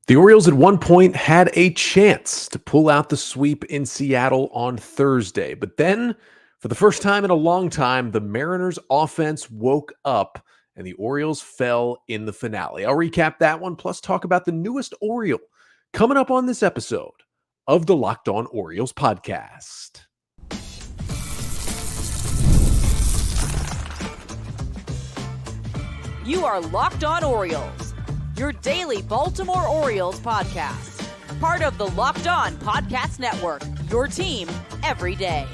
The Orioles at one point had a chance to pull out the sweep in Seattle on Thursday, but then, for the first time in a long time, the Mariners' offense woke up and the Orioles fell in the finale. I'll recap that one, plus talk about the newest Oriole coming up on this episode of the Locked On Orioles podcast. You are Locked On Orioles, your daily Baltimore Orioles podcast. Part of the Locked On Podcast Network, your team every day.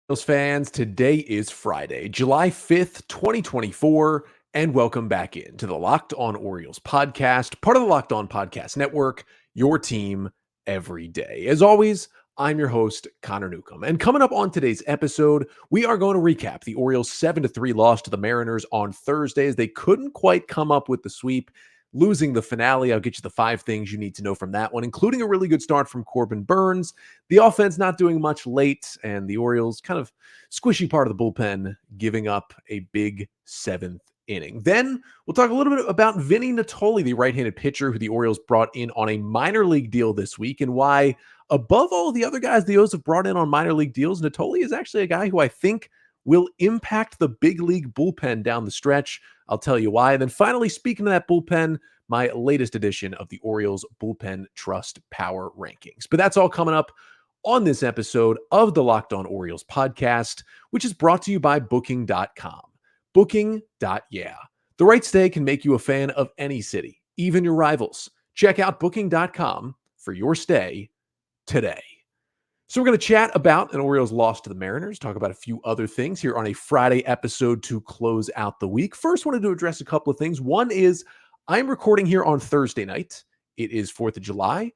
Orioles fans, today is Friday, July 5th, 2024, and welcome back into the Locked On Orioles podcast, part of the Locked On Podcast Network, your team every day. As always, I'm your host, Connor Newcomb, and coming up on today's episode, we are going to recap the Orioles' 7-3 loss to the Mariners on Thursday as they couldn't quite come up with the sweep, losing the finale. I'll get you the 5 things you need to know from that one, including a really good start from Corbin Burnes, the offense not doing much late, and the Orioles kind of squishy part of the bullpen giving up a big 7th inning. Then we'll talk a little bit about Vinnie Natoli, the right-handed pitcher who the Orioles brought in on a minor league deal this week, and why, above all the other guys the O's have brought in on minor league deals, Natoli is actually a guy who I think will impact the big league bullpen down the stretch. I'll tell you why. And then finally, speaking of that bullpen, my latest edition of the Orioles Bullpen Trust Power Rankings. But that's all coming up on this episode of the Locked On Orioles podcast, which is brought to you by Booking.com. Booking.yeah. The right stay can make you a fan of any city, even your rivals. Check out Booking.com for your stay today. So we're going to chat about an Orioles loss to the Mariners, talk about a few other things here on a Friday episode to close out the week. First, wanted to address a couple of things. One is I'm recording here on Thursday night. It is 4th of July.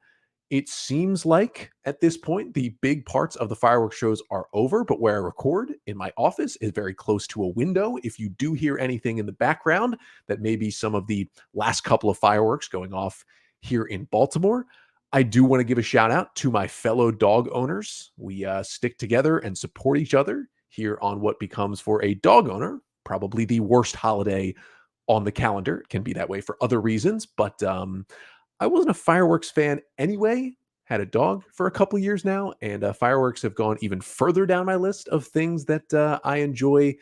It seems like at this point, the big parts of the fireworks shows are over, but where I record in my office is very close to a window. If you do hear anything in the background, that may be some of the last couple of fireworks going off here in Baltimore. I do want to give a shout out to my fellow dog owners. We stick together and support each other here on what becomes, for a dog owner, probably the worst holiday on the calendar. It can be that way for other reasons, but I wasn't a fireworks fan anyway. Had a dog for a couple years now, and fireworks have gone even further down my list of things that I enjoy.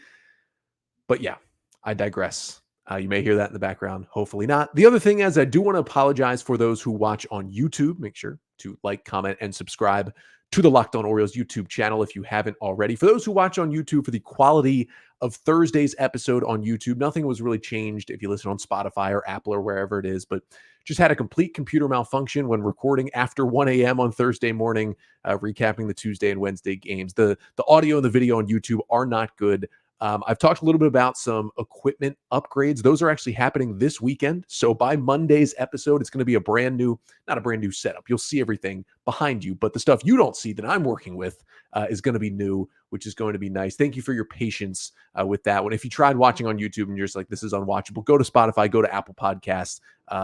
But yeah, I digress. You may hear that in the background. Hopefully not. The other thing is, I do want to apologize for those who watch on YouTube. Make sure to like, comment, and subscribe to the Locked On Orioles YouTube channel if you haven't already. For those who watch on YouTube, for the quality of Thursday's episode on YouTube, nothing was really changed if you listen on Spotify or Apple or wherever it is, but just had a complete computer malfunction when recording after 1 a.m. on Thursday morning, recapping the Tuesday and Wednesday games. The audio and the video on YouTube are not good. I've talked a little bit about some equipment upgrades. Those are actually happening this weekend. So by Monday's episode, it's going to be not a brand new setup. You'll see everything behind you, but the stuff you don't see that I'm working with is going to be new, which is going to be nice. Thank you for your patience with that one. If you tried watching on YouTube and you're just like, this is unwatchable, go to Spotify, go to Apple Podcasts.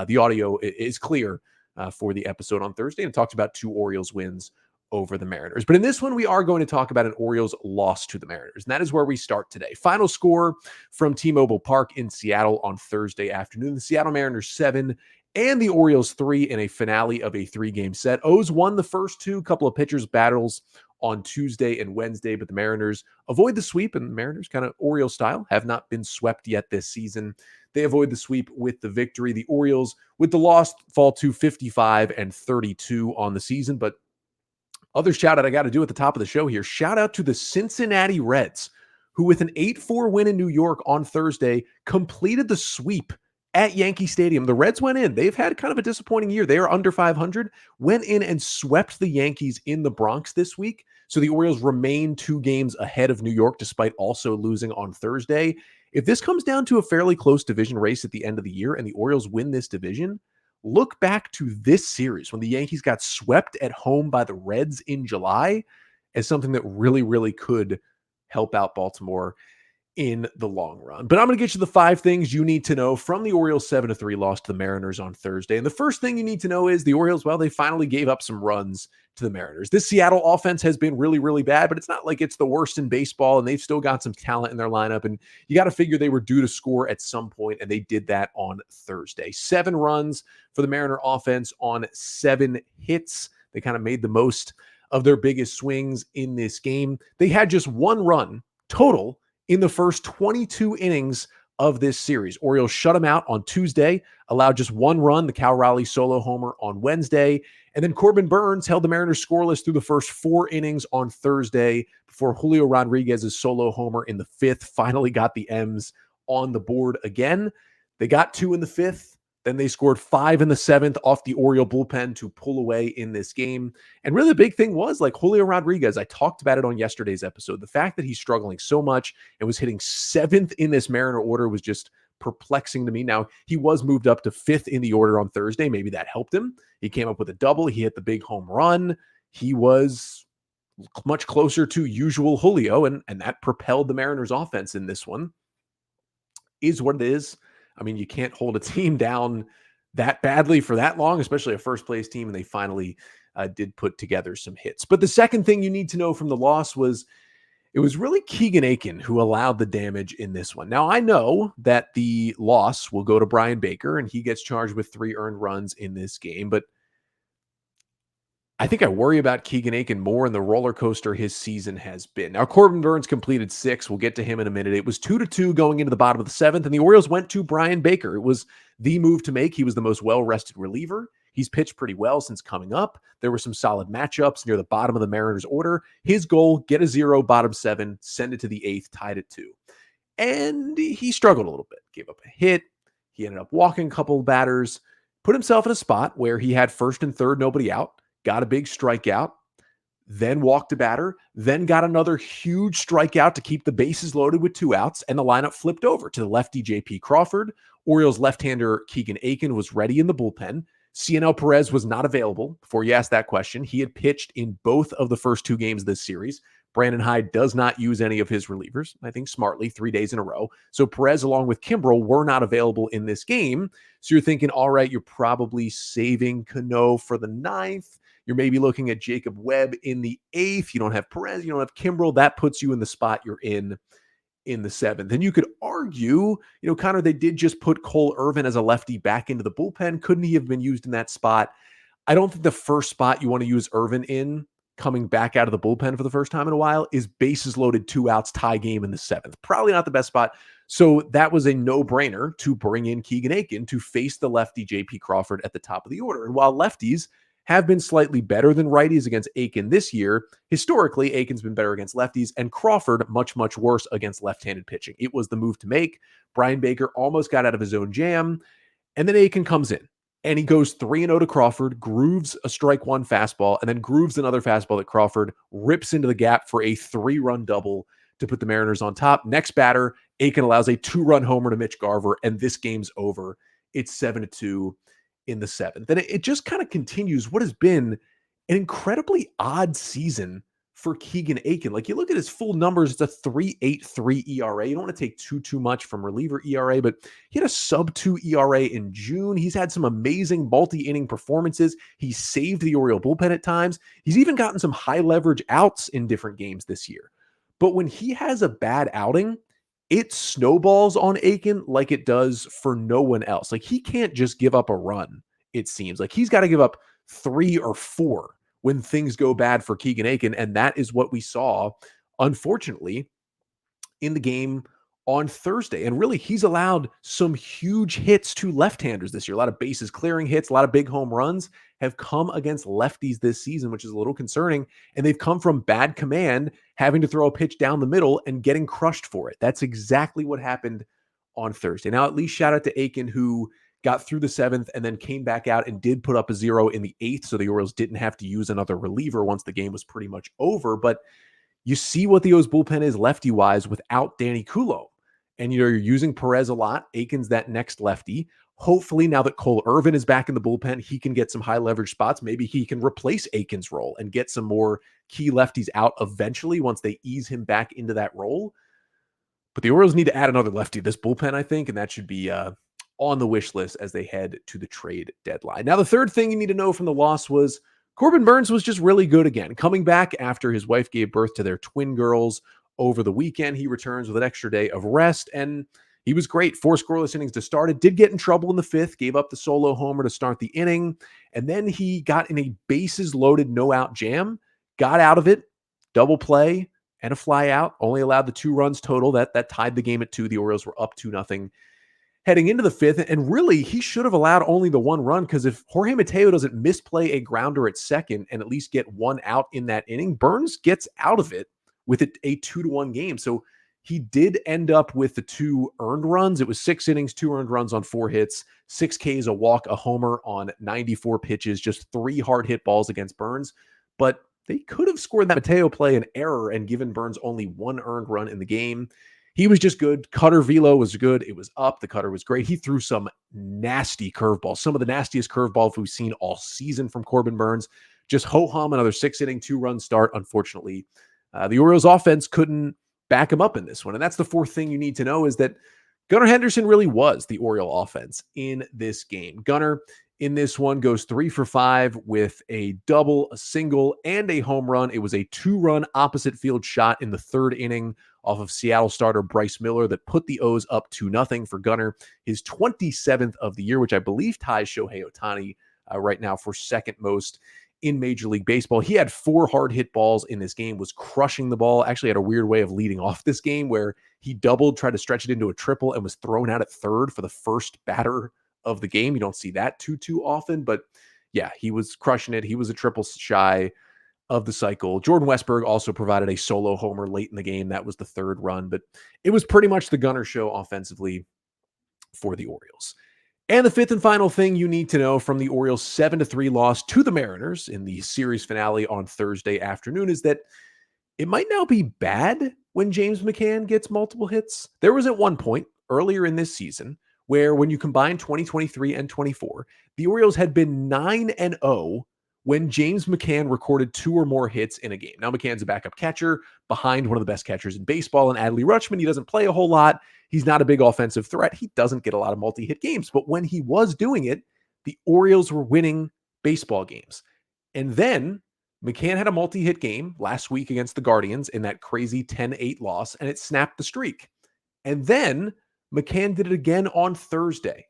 The audio is clear for the episode on Thursday, and it talks about 2 Orioles wins over the Mariners. But in this one, we are going to talk about an Orioles loss to the Mariners, and that is where we start today. Final score from T-Mobile Park in Seattle on Thursday afternoon. The Seattle Mariners 7 and the Orioles 3 in a finale of a 3-game set. O's won the first 2, couple of pitchers battles on Tuesday and Wednesday, but the Mariners avoid the sweep, and the Mariners, kind of Orioles style, have not been swept yet this season. They avoid the sweep with the victory. The Orioles, with the loss, fall to 55-32 on the season, but other shout out I got to do at the top of the show here. Shout out to the Cincinnati Reds, who with an 8-4 win in New York on Thursday, completed the sweep at Yankee Stadium. The Reds went in. They've had kind of a disappointing year. They are under 500, went in and swept the Yankees in the Bronx this week. So the Orioles remain 2 games ahead of New York, despite also losing on Thursday. If this comes down to a fairly close division race at the end of the year and the Orioles win this division, look back to this series when the Yankees got swept at home by the Reds in July as something that really, really could help out Baltimore in the long run. But I'm going to get you the 5 things you need to know from the Orioles 7-3 loss to the Mariners on Thursday. And the first thing you need to know is the Orioles, well, they finally gave up some runs to the Mariners. This Seattle offense has been really, really bad, but it's not like it's the worst in baseball, and they've still got some talent in their lineup, and you got to figure they were due to score at some point, and they did that on Thursday. 7 runs for the Mariner offense on 7 hits. They kind of made the most of their biggest swings in this game. They had just 1 run total in the first 22 innings of this series. Orioles shut them out on Tuesday, allowed just 1 run, the Cal Raleigh solo homer on Wednesday, and then Corbin Burnes held the Mariners scoreless through the first 4 innings on Thursday before Julio Rodriguez's solo homer in the 5th finally got the M's on the board again. They got 2 in the 5th. Then they scored 5 in the 7th off the Oriole bullpen to pull away in this game. And really the big thing was like Julio Rodriguez. I talked about it on yesterday's episode. The fact that he's struggling so much and was hitting 7th in this Mariner order was just perplexing to me. Now, he was moved up to 5th in the order on Thursday. Maybe that helped him. He came up with a double. He hit the big home run. He was much closer to usual Julio, and that propelled the Mariners offense in this one. Is what it is. I mean, you can't hold a team down that badly for that long, especially a first-place team, and they finally did put together some hits. But the second thing you need to know from the loss was it was really Keegan Akin who allowed the damage in this one. Now, I know that the loss will go to Brian Baker, and he gets charged with 3 earned runs in this game, but I think I worry about Keegan Akin more in the roller coaster his season has been. Now, Corbin Burnes completed 6. We'll get to him in a minute. It was 2-2 going into the bottom of the 7th, and the Orioles went to Brian Baker. It was the move to make. He was the most well-rested reliever. He's pitched pretty well since coming up. There were some solid matchups near the bottom of the Mariners order. His goal, get a 0, bottom 7, send it to the 8th, tied at 2. And he struggled a little bit. Gave up a hit. He ended up walking a couple of batters, put himself in a spot where he had first and third, nobody out. Got a big strikeout, then walked a batter, then got another huge strikeout to keep the bases loaded with 2 outs, and the lineup flipped over to the lefty J.P. Crawford. Orioles left-hander Keegan Akin was ready in the bullpen. CNL Perez was not available. Before you ask that question, he had pitched in both of the first 2 games of this series. Brandon Hyde does not use any of his relievers, I think smartly, 3 days in a row. So Perez, along with Kimbrel, were not available in this game. So you're thinking, all right, you're probably saving Cano for the 9th. You're maybe looking at Jacob Webb in the 8th. You don't have Perez. You don't have Kimbrel. That puts you in the spot you're in the 7th. And you could argue, Connor, they did just put Cole Irvin as a lefty back into the bullpen. Couldn't he have been used in that spot? I don't think the first spot you want to use Irvin in, coming back out of the bullpen for the first time in a while, is bases loaded, 2 outs, tie game in the 7th. Probably not the best spot. So that was a no-brainer to bring in Keegan Akin to face the lefty J.P. Crawford at the top of the order. And while lefties have been slightly better than righties against Akin this year, historically, Akin's been better against lefties, and Crawford much, much worse against left-handed pitching. It was the move to make. Brian Baker almost got out of his own jam, and then Akin comes in, and he goes 3-0 to Crawford, grooves a strike 1 fastball, and then grooves another fastball that Crawford rips into the gap for a 3-run double to put the Mariners on top. Next batter, Akin allows a 2-run homer to Mitch Garver, and this game's over. It's 7-2. In the 7th. And it just kind of continues what has been an incredibly odd season for Keegan Akin. Like, you look at his full numbers, it's a 3.83 ERA. You don't want to take too much from reliever ERA, but he had a sub-2 ERA in June. He's had some amazing multi-inning performances. He saved the Oriole bullpen at times. He's even gotten some high leverage outs in different games this year. But when he has a bad outing, it snowballs on Akin like it does for no one else. Like, he can't just give up a run, it seems. Like, he's got to give up 3 or 4 when things go bad for Keegan Akin, and that is what we saw, unfortunately, in the game on Thursday. And really, he's allowed some huge hits to left-handers this year. A lot of bases clearing hits, a lot of big home runs have come against lefties this season, which is a little concerning. And they've come from bad command, having to throw a pitch down the middle and getting crushed for it. That's exactly what happened on Thursday. Now, at least shout out to Akin, who got through the 7th and then came back out and did put up a 0 in the 8th. So the Orioles didn't have to use another reliever once the game was pretty much over. But you see what the O's bullpen is lefty-wise without Danny Coulomb. And you're using Perez a lot. Akin's that next lefty. Hopefully, now that Cole Irvin is back in the bullpen, he can get some high leverage spots. Maybe he can replace Akin's role and get some more key lefties out eventually once they ease him back into that role. But the Orioles need to add another lefty to this bullpen, I think, and that should be on the wish list as they head to the trade deadline. Now, the third thing you need to know from the loss was Corbin Burnes was just really good again. Coming back after his wife gave birth to their twin girls over the weekend, he returns with an extra day of rest, and he was great. 4 scoreless innings to start it. Did get in trouble in the 5th, gave up the solo homer to start the inning, and then he got in a bases-loaded no-out jam, got out of it, double play, and a fly out. Only allowed the 2 runs total. That tied the game at 2. The Orioles were up 2-0. Heading into the 5th, and really, he should have allowed only the 1 run, because if Jorge Mateo doesn't misplay a grounder at second and at least get 1 out in that inning, Burnes gets out of it with a 2-1 game. So he did end up with the 2 earned runs. It was 6 innings, 2 earned runs on 4 hits, 6 Ks, a walk, a homer on 94 pitches, just 3 hard hit balls against Burnes. But they could have scored that Mateo play an error and given Burnes only 1 earned run in the game. He was just good. Cutter velo was good. It was up. The cutter was great. He threw some nasty curveballs, some of the nastiest curveballs we've seen all season from Corbin Burnes. Just ho-hum, another 6-inning, 2-run start. Unfortunately, the Orioles offense couldn't back him up in this one. And that's the 4th thing you need to know, is that Gunnar Henderson really was the Oriole offense in this game. Gunnar in this one goes 3 for 5 with a double, a single, and a home run. It was a 2-run opposite field shot in the 3rd inning off of Seattle starter Bryce Miller that put the O's up 2-0 for Gunnar, his 27th of the year, which I believe ties Shohei Ohtani right now for 2nd most in Major League Baseball. He had 4 hard hit balls in this game, was crushing the ball, actually had a weird way of leading off this game where he doubled, tried to stretch it into a triple, and was thrown out at 3rd for the first batter of the game. You don't see that too often, but yeah, he was crushing it. He was a triple shy of the cycle. Jordan Westberg also provided a solo homer late in the game. That was the 3rd run, but it was pretty much the Gunnar show offensively for the Orioles. And the 5th and final thing you need to know from the Orioles' 7-3 loss to the Mariners in the series finale on Thursday afternoon is that it might now be bad when James McCann gets multiple hits. There was at one point earlier in this season where, when you combine 2023 and 24, the Orioles had been 9-0 when James McCann recorded 2 or more hits in a game. Now, McCann's a backup catcher behind one of the best catchers in baseball, and Adley Rutschman. He doesn't play a whole lot. He's not a big offensive threat. He doesn't get a lot of multi-hit games. But when he was doing it, the Orioles were winning baseball games. And then McCann had a multi-hit game last week against the Guardians in that crazy 10-8 loss, and it snapped the streak. And then McCann did it again on Thursday.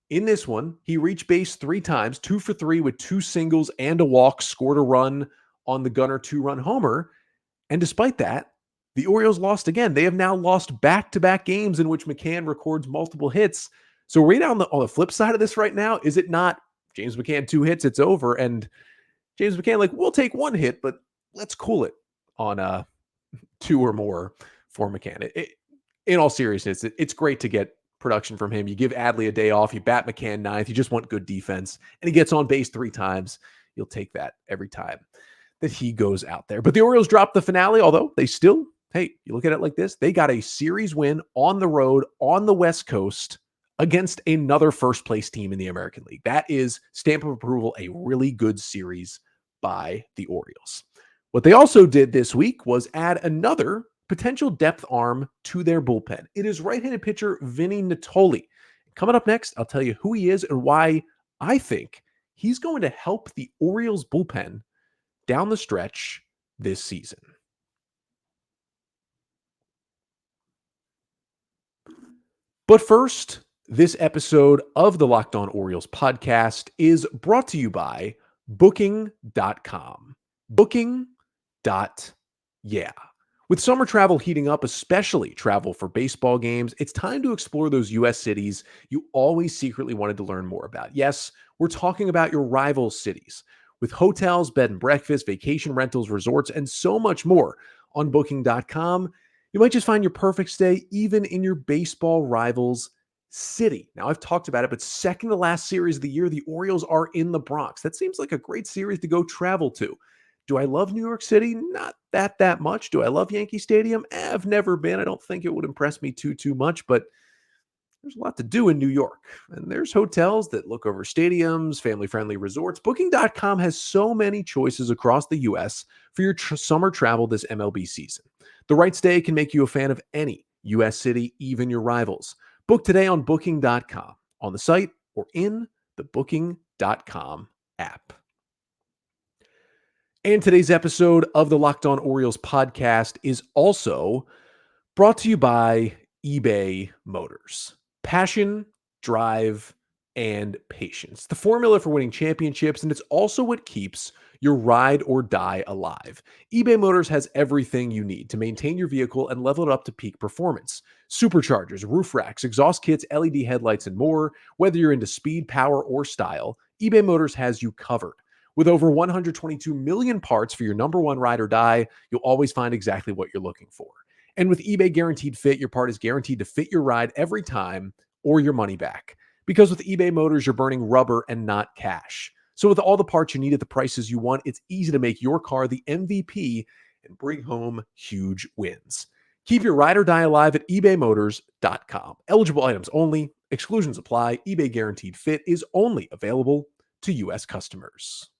In this one, he reached base 3 times, 2 for 3 with 2 singles and a walk, scored a run on the Gunnar 2-run homer. And despite that, the Orioles lost again. They have now lost back-to-back games in which McCann records multiple hits. So right on the flip side of this right now, is it not James McCann 2 hits, it's over, and James McCann, like, we'll take 1 hit, but let's cool it on 2 or more for McCann. In all seriousness, it's great to get production from him. You give Adley a day off, you bat McCann 9th, you just want good defense, and he gets on base 3 times. You'll take that every time that he goes out there. But the Orioles dropped the finale, although they still, hey, you look at it like this, they got a series win on the road on the West Coast against another first-place team in the American League. That is, stamp of approval, a really good series by the Orioles. What they also did this week was add another potential depth arm to their bullpen. It is right-handed pitcher Vinnie Natoli. Coming up next, I'll tell you who he is and why I think he's going to help the Orioles bullpen down the stretch this season. But first, this episode of the Locked On Orioles podcast is brought to you by Booking.com. Booking.yeah. With summer travel heating up, especially travel for baseball games, it's time to explore those U.S. cities you always secretly wanted to learn more about. Yes, we're talking about your rival cities. With hotels, bed and breakfast, vacation rentals, resorts, and so much more on Booking.com, you might just find your perfect stay even in your baseball rival's city. Now, I've talked about it, but second to last series of the year, the Orioles are in the Bronx. That seems like a great series to go travel to. Do I love New York City? Not that much. Do I love Yankee Stadium? I've never been. I don't think it would impress me too much, but there's a lot to do in New York. And there's hotels that look over stadiums, family-friendly resorts. Booking.com has so many choices across the U.S. for your summer travel this MLB season. The right stay can make you a fan of any U.S. city, even your rivals. Book today on Booking.com, on the site, or in the Booking.com app. And today's episode of the Locked On Orioles podcast is also brought to you by eBay Motors. Passion, drive, and patience. The formula for winning championships, and it's also what keeps your ride or die alive. eBay Motors has everything you need to maintain your vehicle and level it up to peak performance. Superchargers, roof racks, exhaust kits, LED headlights, and more. Whether you're into speed, power, or style, eBay Motors has you covered. With over 122 million parts for your number one ride or die, you'll always find exactly what you're looking for. And with eBay Guaranteed Fit, your part is guaranteed to fit your ride every time or your money back. Because with eBay Motors, you're burning rubber and not cash. So with all the parts you need at the prices you want, it's easy to make your car the MVP and bring home huge wins. Keep your ride or die alive at ebaymotors.com. Eligible items only. Exclusions apply. eBay Guaranteed Fit is only available to U.S. customers.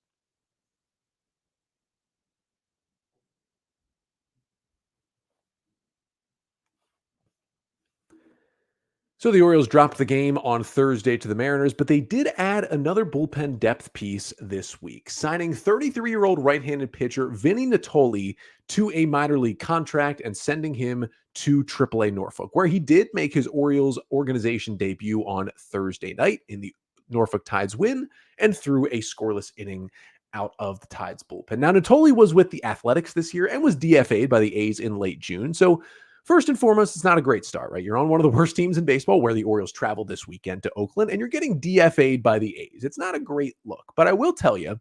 So the Orioles dropped the game on Thursday to the Mariners, but they did add another bullpen depth piece this week, signing 33-year-old right-handed pitcher Vinnie Nittoli to a minor league contract and sending him to AAA Norfolk, where he did make his Orioles organization debut on Thursday night in the Norfolk Tides win and threw a scoreless inning out of the Tides bullpen. Now, Natoli was with the Athletics this year and was DFA'd by the A's in late June, so first and foremost, it's not a great start, right? You're on one of the worst teams in baseball where the Orioles traveled this weekend to Oakland, and you're getting DFA'd by the A's. It's not a great look, but I will tell you,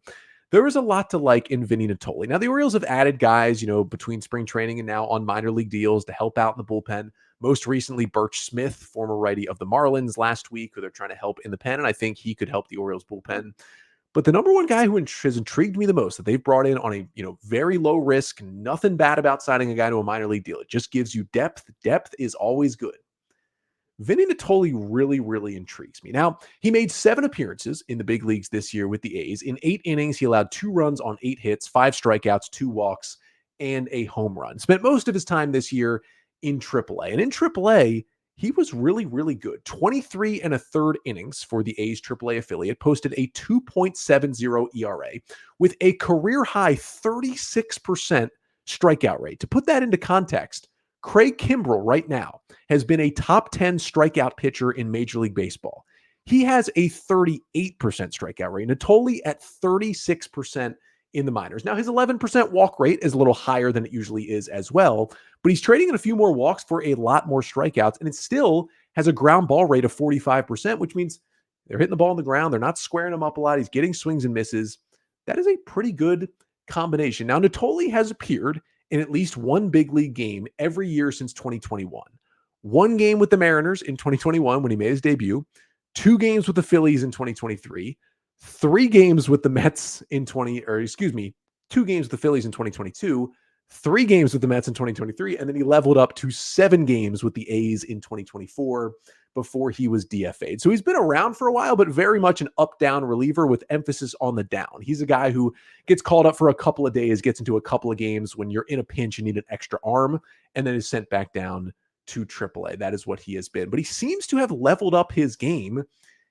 there is a lot to like in Vinny Natoli. Now, the Orioles have added guys, between spring training and now on minor league deals to help out in the bullpen. Most recently, Birch Smith, former righty of the Marlins last week, who they're trying to help in the pen, and I think he could help the Orioles bullpen. But the number one guy who has intrigued me the most that they've brought in on a very low risk, nothing bad about signing a guy to a minor league deal. It just gives you depth. Depth is always good. Vinny Natoli really, really intrigues me. Now, he made 7 appearances in the big leagues this year with the A's. In 8 innings, he allowed 2 runs on 8 hits, 5 strikeouts, 2 walks, and a home run. Spent most of his time this year in AAA. And in AAA, he was really, really good. 23 and a third innings for the A's AAA affiliate, posted a 2.70 ERA with a career high 36% strikeout rate. To put that into context, Craig Kimbrell right now has been a top 10 strikeout pitcher in Major League Baseball. He has a 38% strikeout rate. Natoli at 36% in the minors. Now, his 11% walk rate is a little higher than it usually is as well, but he's trading in a few more walks for a lot more strikeouts, and it still has a ground ball rate of 45%, which means they're hitting the ball on the ground. They're not squaring him up a lot. He's getting swings and misses. That is a pretty good combination. Now, Natoli has appeared in at least one big league game every year since 2021. One game with the Mariners in 2021 when he made his debut, 2 games with the Phillies in 2023, 3 games with the Mets in 2 games with the Phillies in 2022, 3 games with the Mets in 2023, and then he leveled up to 7 games with the A's in 2024 before he was DFA'd. So he's been around for a while, but very much an up-down reliever with emphasis on the down. He's a guy who gets called up for a couple of days, gets into a couple of games when you're in a pinch and need an extra arm, and then is sent back down to AAA. That is what he has been. But he seems to have leveled up his game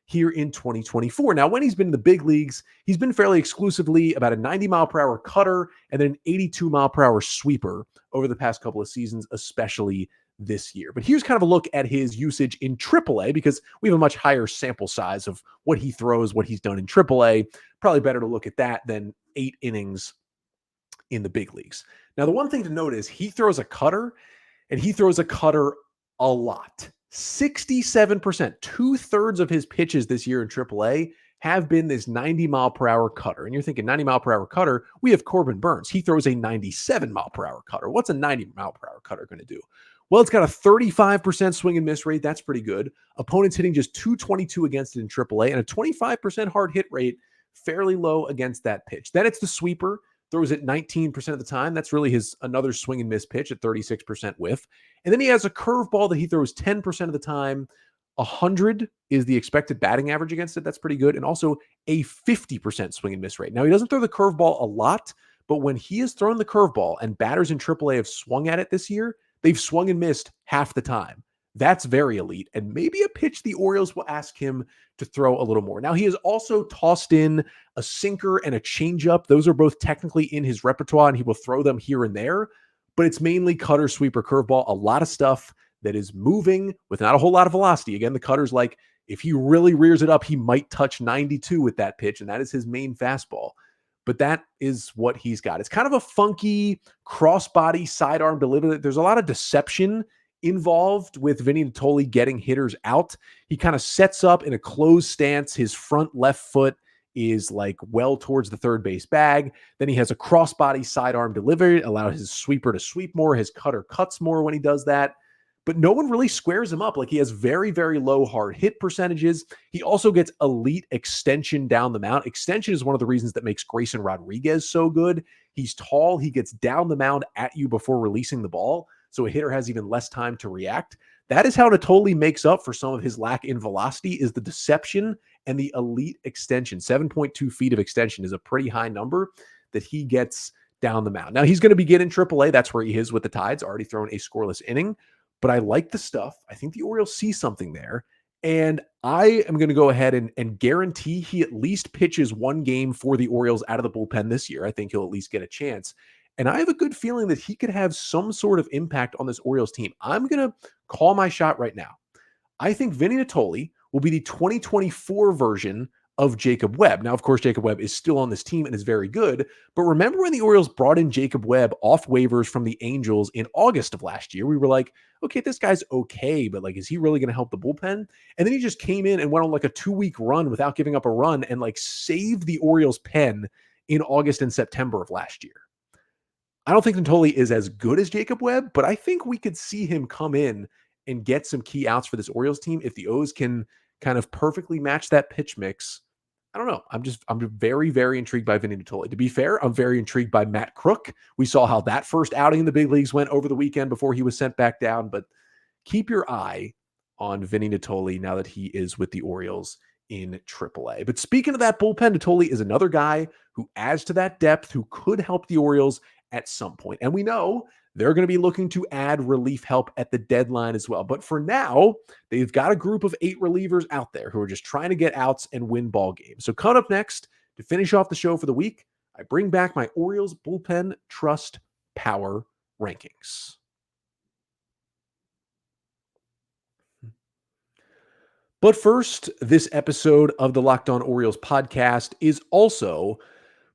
here in 2024. Now, when he's been in the big leagues, he's been fairly exclusively about a 90-mile-per-hour cutter and then an 82-mile-per-hour sweeper over the past couple of seasons, especially this year. But here's kind of a look at his usage in AAA because we have a much higher sample size of what he throws, what he's done in AAA. Probably better to look at that than 8 innings in the big leagues. Now, the one thing to note is he throws a cutter, and he throws a cutter a lot. 67%, 2/3 of his pitches this year in AAA have been this 90-mile-per-hour cutter. And you're thinking 90-mile-per-hour cutter, we have Corbin Burnes. He throws a 97-mile-per-hour cutter. What's a 90-mile-per-hour cutter going to do? Well, it's got a 35% swing and miss rate. That's pretty good. Opponents hitting just 222 against it in AAA and a 25% hard hit rate, fairly low against that pitch. Then it's the sweeper. Throws it 19% of the time. That's really his another swing and miss pitch at 36% whiff. And then he has a curveball that he throws 10% of the time. 100 is the expected batting average against it. That's pretty good. And also a 50% swing and miss rate. Now, he doesn't throw the curveball a lot, but when he has thrown the curveball and batters in AAA have swung at it this year, they've swung and missed half the time. That's very elite, and maybe a pitch the Orioles will ask him to throw a little more. Now, he has also tossed in a sinker and a changeup. Those are both technically in his repertoire, and he will throw them here and there, but it's mainly cutter, sweeper, curveball, a lot of stuff that is moving with not a whole lot of velocity. Again, the cutter's like, if he really rears it up, he might touch 92 with that pitch, and that is his main fastball. But that is what he's got. It's kind of a funky crossbody sidearm delivery. There's a lot of deception involved with Vinnie Natoli getting hitters out. He kind of sets up in a closed stance. His front left foot is like well towards the third base bag. Then he has a crossbody sidearm delivery, allows his sweeper to sweep more. His cutter cuts more when he does that. But no one really squares him up. Like, he has very, very low hard hit percentages. He also gets elite extension down the mound. Extension is one of the reasons that makes Grayson Rodriguez so good. He's tall. He gets down the mound at you before releasing the ball, so a hitter has even less time to react. That is how Natoli makes up for some of his lack in velocity, is the deception and the elite extension. 7.2 feet of extension is a pretty high number that he gets down the mound. Now, he's going to begin in AAA. That's where he is with the Tides, already thrown a scoreless inning. But I like the stuff. I think the Orioles see something there. And I am going to go ahead and guarantee he at least pitches one game for the Orioles out of the bullpen this year. I think he'll at least get a chance. And I have a good feeling that he could have some sort of impact on this Orioles team. I'm going to call my shot right now. I think Vinnie Natoli will be the 2024 version of Jacob Webb. Now, of course, Jacob Webb is still on this team and is very good. But remember when the Orioles brought in Jacob Webb off waivers from the Angels in August of last year? We were like, okay, this guy's okay, but like, is he really going to help the bullpen? And then he just came in and went on like a 2-week run without giving up a run and like saved the Orioles pen in August and September of last year. I don't think Natoli is as good as Jacob Webb, but I think we could see him come in and get some key outs for this Orioles team if the O's can kind of perfectly match that pitch mix. I don't know. I'm very, very intrigued by Vinnie Natoli. To be fair, I'm very intrigued by Matt Crook. We saw how that first outing in the big leagues went over the weekend before he was sent back down, but keep your eye on Vinnie Natoli now that he is with the Orioles in AAA. But speaking of that bullpen, Natoli is another guy who adds to that depth, who could help the Orioles at some point. And we know they're going to be looking to add relief help at the deadline as well. But for now, they've got a group of 8 relievers out there who are just trying to get outs and win ball games. So coming up next, to finish off the show for the week, I bring back my Orioles bullpen trust power rankings. But first, this episode of the Locked On Orioles podcast is also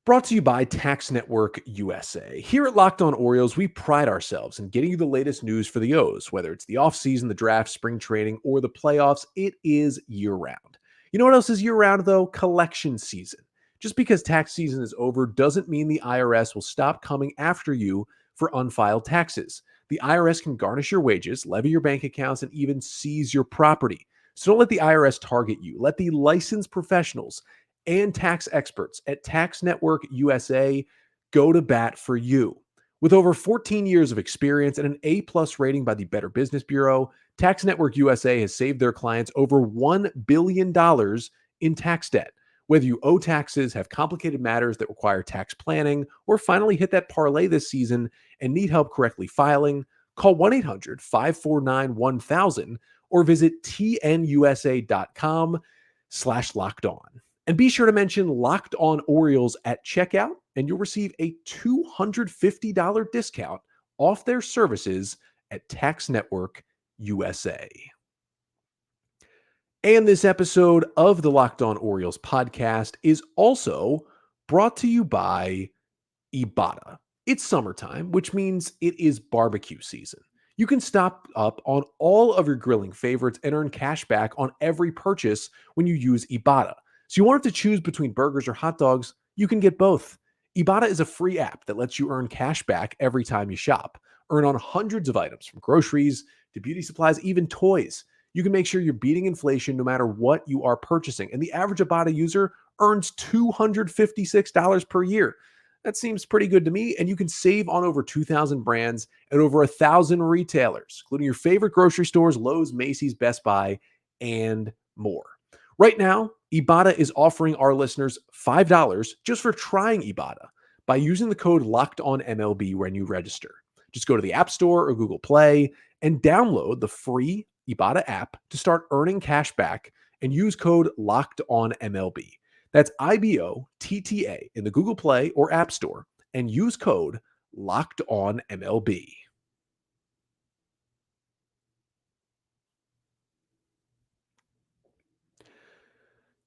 brought to you by Tax Network USA. Here at Locked On Orioles, we pride ourselves in getting you the latest news for the O's, whether it's the offseason, the draft, spring training, or the playoffs. It is year-round. You know what else is year-round, though? Collection season. Just because tax season is over doesn't mean the IRS will stop coming after you for unfiled taxes. The IRS can garnish your wages, levy your bank accounts, and even seize your property. So don't let the IRS target you. Let the licensed professionals and tax experts at Tax Network USA go to bat for you. With over 14 years of experience and an A+ rating by the Better Business Bureau, Tax Network USA has saved their clients over $1 billion in tax debt. Whether you owe taxes, have complicated matters that require tax planning, or finally hit that parlay this season and need help correctly filing, call 1-800-549-1000 or visit tnusa.com/lockedon. And be sure to mention Locked On Orioles at checkout, and you'll receive a $250 discount off their services at Tax Network USA. And this episode of the Locked On Orioles podcast is also brought to you by Ibotta. It's summertime, which means it is barbecue season. You can stock up on all of your grilling favorites and earn cash back on every purchase when you use Ibotta. So you won't have to choose between burgers or hot dogs. You can get both. Ibotta is a free app that lets you earn cash back every time you shop. Earn on hundreds of items, from groceries to beauty supplies, even toys. You can make sure you're beating inflation no matter what you are purchasing. And the average Ibotta user earns $256 per year. That seems pretty good to me. And you can save on over 2,000 brands at over 1,000 retailers, including your favorite grocery stores, Lowe's, Macy's, Best Buy, and more. Right now, Ibotta is offering our listeners $5 just for trying Ibotta by using the code LOCKEDONMLB when you register. Just go to the App Store or Google Play and download the free Ibotta app to start earning cash back and use code LOCKEDONMLB. That's IBOTTA in the Google Play or App Store and use code LOCKEDONMLB.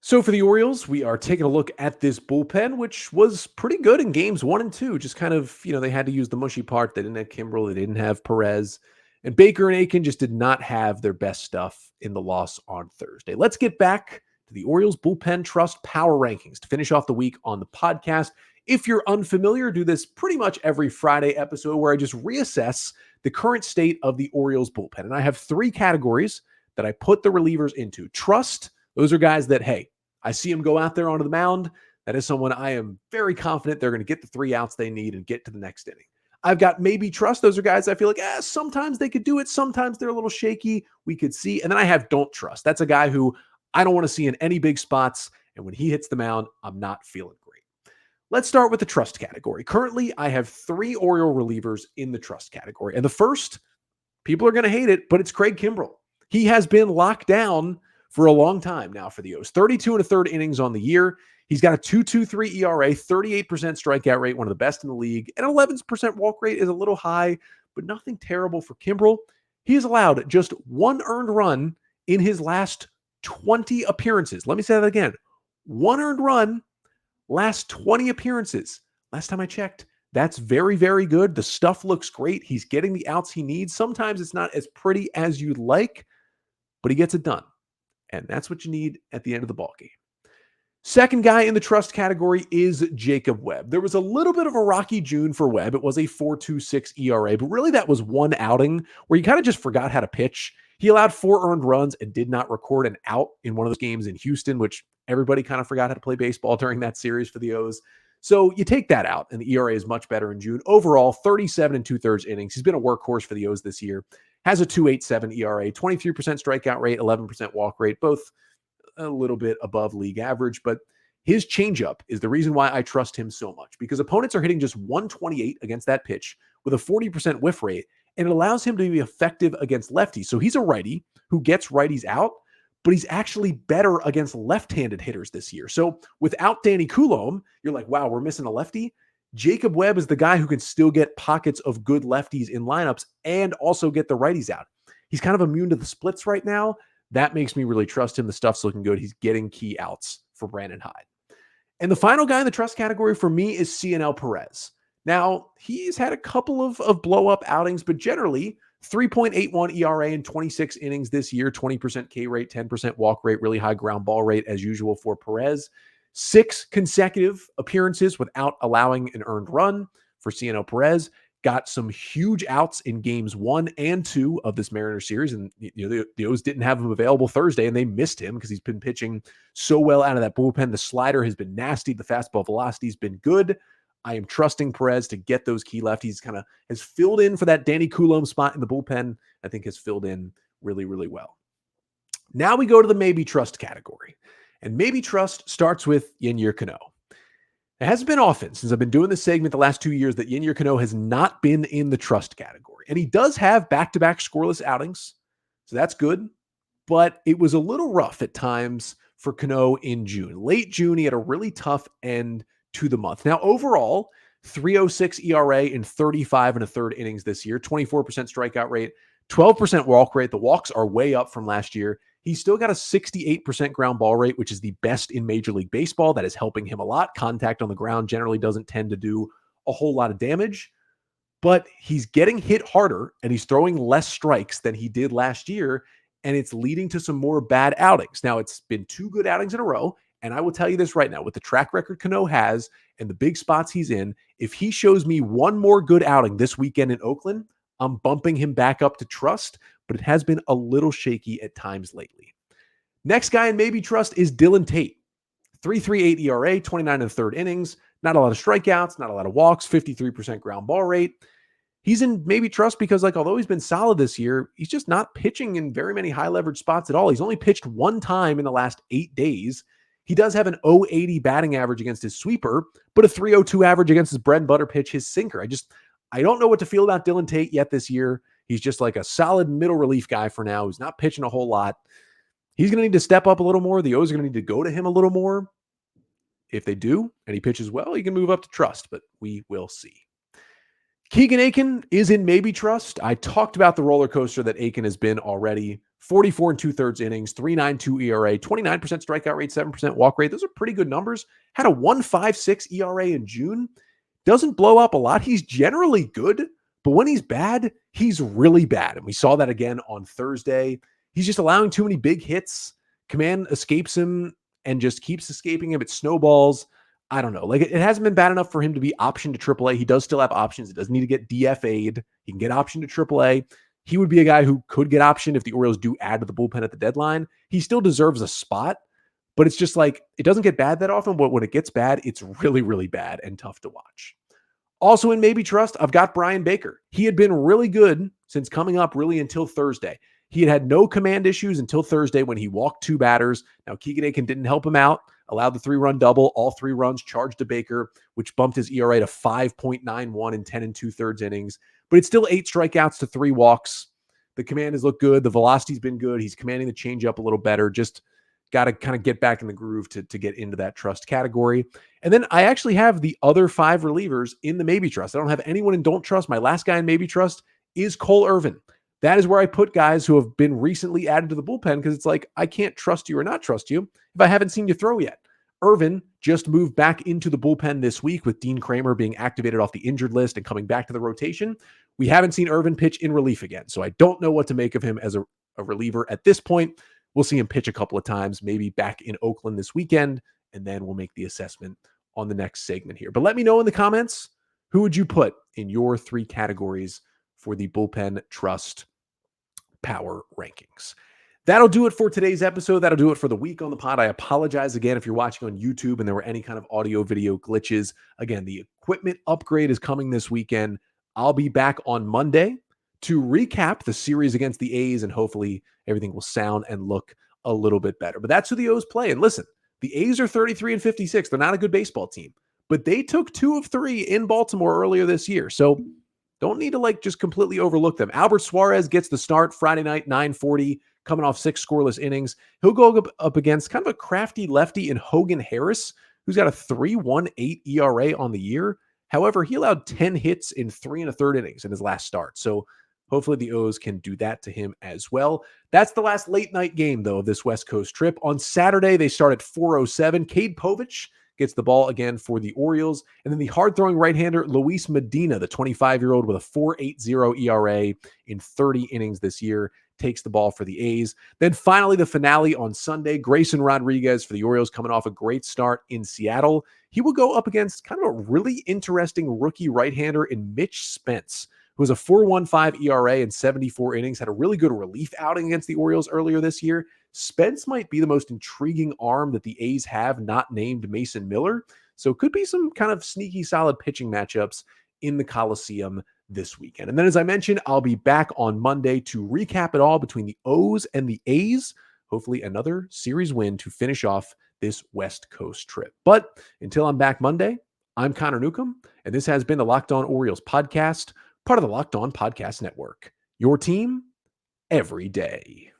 So for the Orioles, we are taking a look at this bullpen, which was pretty good in games 1 and 2. Just kind of, they had to use the mushy part. They didn't have Kimbrel. They didn't have Perez. And Baker and Akin just did not have their best stuff in the loss on Thursday. Let's get back to the Orioles Bullpen Trust Power Rankings to finish off the week on the podcast. If you're unfamiliar, do this pretty much every Friday episode where I just reassess the current state of the Orioles bullpen. And I have 3 categories that I put the relievers into. Trust, those are guys that, hey, I see them go out there onto the mound. That is someone I am very confident they're going to get the 3 outs they need and get to the next inning. I've got maybe trust. Those are guys I feel like, sometimes they could do it. Sometimes they're a little shaky. We could see. And then I have don't trust. That's a guy who I don't want to see in any big spots. And when he hits the mound, I'm not feeling great. Let's start with the trust category. Currently, I have 3 Oriole relievers in the trust category. And the first, people are going to hate it, but it's Craig Kimbrel. He has been locked down for a long time now for the O's. 32 1/3 innings on the year. He's got a 2.23 ERA, 38% strikeout rate, one of the best in the league, and 11% walk rate is a little high, but nothing terrible for Kimbrel. He has allowed just 1 earned run in his last 20 appearances. Let me say that again. 1 earned run, last 20 appearances. Last time I checked, that's very, very good. The stuff looks great. He's getting the outs he needs. Sometimes it's not as pretty as you'd like, but he gets it done. And that's what you need at the end of the ballgame. Second guy in the trust category is Jacob Webb. There was a little bit of a rocky June for Webb. It was a 4.26 ERA, but really that was one outing where he kind of just forgot how to pitch. He allowed 4 earned runs and did not record an out in one of those games in Houston, which everybody kind of forgot how to play baseball during that series for the O's. So you take that out, and the ERA is much better in June. Overall, 37 2/3 innings. He's been a workhorse for the O's this year. Has a 2.87 ERA, 23% strikeout rate, 11% walk rate, both a little bit above league average. But his changeup is the reason why I trust him so much, because opponents are hitting just 128 against that pitch with a 40% whiff rate, and it allows him to be effective against lefties. So he's a righty who gets righties out, but he's actually better against left-handed hitters this year. So without Danny Coulomb, you're like, wow, we're missing a lefty. Jacob Webb is the guy who can still get pockets of good lefties in lineups and also get the righties out. He's kind of immune to the splits right now. That makes me really trust him. The stuff's looking good. He's getting key outs for Brandon Hyde. And the final guy in the trust category for me is CNL Perez. Now, he's had a couple of blow-up outings, but generally 3.81 ERA in 26 innings this year, 20% K rate, 10% walk rate, really high ground ball rate as usual for Perez. 6 consecutive appearances without allowing an earned run for CNL Perez. Got some huge outs in games 1 and 2 of this Mariners series. And the O's didn't have him available Thursday, and they missed him because he's been pitching so well out of that bullpen. The slider has been nasty. The fastball velocity has been good. I am trusting Perez to get those key lefties. Kind of has filled in for that Danny Coulomb spot in the bullpen. I think has filled in really, really well. Now we go to the maybe trust category. And maybe trust starts with Yennier Cano. It hasn't been often since I've been doing this segment the last 2 years that Yennier Cano has not been in the trust category. And he does have back-to-back scoreless outings, so that's good. But it was a little rough at times for Cano in June. Late June, he had a really tough end to the month. Now, overall, 3.06 ERA in 35 1/3 innings this year, 24% strikeout rate, 12% walk rate. The walks are way up from last year. He's still got a 68% ground ball rate, which is the best in Major League Baseball. That is helping him a lot. Contact on the ground generally doesn't tend to do a whole lot of damage, but he's getting hit harder and he's throwing less strikes than he did last year, and it's leading to some more bad outings. Now, it's been 2 good outings in a row, and I will tell you this right now, with the track record Cano has and the big spots he's in, if he shows me 1 more good outing this weekend in Oakland, I'm bumping him back up to trust, but it has been a little shaky at times lately. Next guy in maybe trust is Dylan Tate. 3.38 ERA, 29 1/3 innings, not a lot of strikeouts, not a lot of walks, 53% ground ball rate. He's in maybe trust because, although he's been solid this year, he's just not pitching in very many high leverage spots at all. He's only pitched 1 time in the last 8 days. He does have an 0.80 batting average against his sweeper, but a 3.02 average against his bread and butter pitch, his sinker. I don't know what to feel about Dylan Tate yet this year. He's just like a solid middle relief guy for now who's not pitching a whole lot. He's going to need to step up a little more. The O's are going to need to go to him a little more. If they do, and he pitches well, he can move up to trust, but we will see. Keegan Akin is in maybe trust. I talked about the roller coaster that Akin has been already. 44 and 2/3 innings, 3.92 ERA, 29% strikeout rate, 7% walk rate. Those are pretty good numbers. Had a 1.56 ERA in June. Doesn't blow up a lot. He's generally good, but when he's bad, he's really bad. And we saw that again on Thursday. He's just allowing too many big hits. Command escapes him and just keeps escaping him. It snowballs. I don't know. Like, it hasn't been bad enough for him to be optioned to AAA. He does still have options. It doesn't need to get DFA'd. He can get optioned to AAA. He would be a guy who could get optioned if the Orioles do add to the bullpen at the deadline. He still deserves a spot, but it's just like, it doesn't get bad that often, but when it gets bad, it's really, really bad and tough to watch. Also in maybe trust, I've got Brian Baker. He had been really good since coming up really until Thursday. He had no command issues until Thursday when he walked 2 batters. Now, Keegan Akin didn't help him out, allowed the 3-run double, all 3 runs charged to Baker, which bumped his ERA to 5.91 in 10 2/3 innings. But it's still 8 strikeouts to 3 walks. The command has looked good. The velocity's been good. He's commanding the changeup a little better. Just got to kind of get back in the groove to get into that trust category. And then I actually have the other 5 relievers in the maybe trust. I don't have anyone in don't trust. My last guy in maybe trust is Cole Irvin. That is where I put guys who have been recently added to the bullpen because it's like, I can't trust you or not trust you if I haven't seen you throw yet. Irvin just moved back into the bullpen this week with Dean Kramer being activated off the injured list and coming back to the rotation. We haven't seen Irvin pitch in relief again, so I don't know what to make of him as a reliever at this point. We'll see him pitch a couple of times, maybe back in Oakland this weekend, and then we'll make the assessment on the next segment here. But let me know in the comments, who would you put in your 3 categories for the bullpen trust power rankings? That'll do it for today's episode. That'll do it for the week on the pod. I apologize again if you're watching on YouTube and there were any kind of audio video glitches. Again, the equipment upgrade is coming this weekend. I'll be back on Monday to recap the series against the A's, and hopefully everything will sound and look a little bit better. But that's who the O's play. And listen, the A's are 33 and 56. They're not a good baseball team, but they took 2 of 3 in Baltimore earlier this year. So don't need to just completely overlook them. Albert Suarez gets the start Friday night, 9:40, coming off 6 scoreless innings. He'll go up against kind of a crafty lefty in Hogan Harris, who's got a 3.18 ERA on the year. However, he allowed 10 hits in 3 1/3 innings in his last start. So hopefully the O's can do that to him as well. That's the last late night game, though, of this West Coast trip. On Saturday, they start at 4:07. Cade Povich gets the ball again for the Orioles. And then the hard-throwing right-hander, Luis Medina, the 25-year-old with a 4.80 ERA in 30 innings this year, takes the ball for the A's. Then finally, the finale on Sunday, Grayson Rodriguez for the Orioles coming off a great start in Seattle. He will go up against kind of a really interesting rookie right-hander in Mitch Spence, who has a 4.15 ERA in 74 innings, had a really good relief outing against the Orioles earlier this year. Spence might be the most intriguing arm that the A's have, not named Mason Miller. So could be some kind of sneaky solid pitching matchups in the Coliseum this weekend. And then, as I mentioned, I'll be back on Monday to recap it all between the O's and the A's. Hopefully another series win to finish off this West Coast trip. But until I'm back Monday, I'm Connor Newcomb, and this has been the Locked On Orioles podcast, part of the Locked On Podcast Network. Your team every day.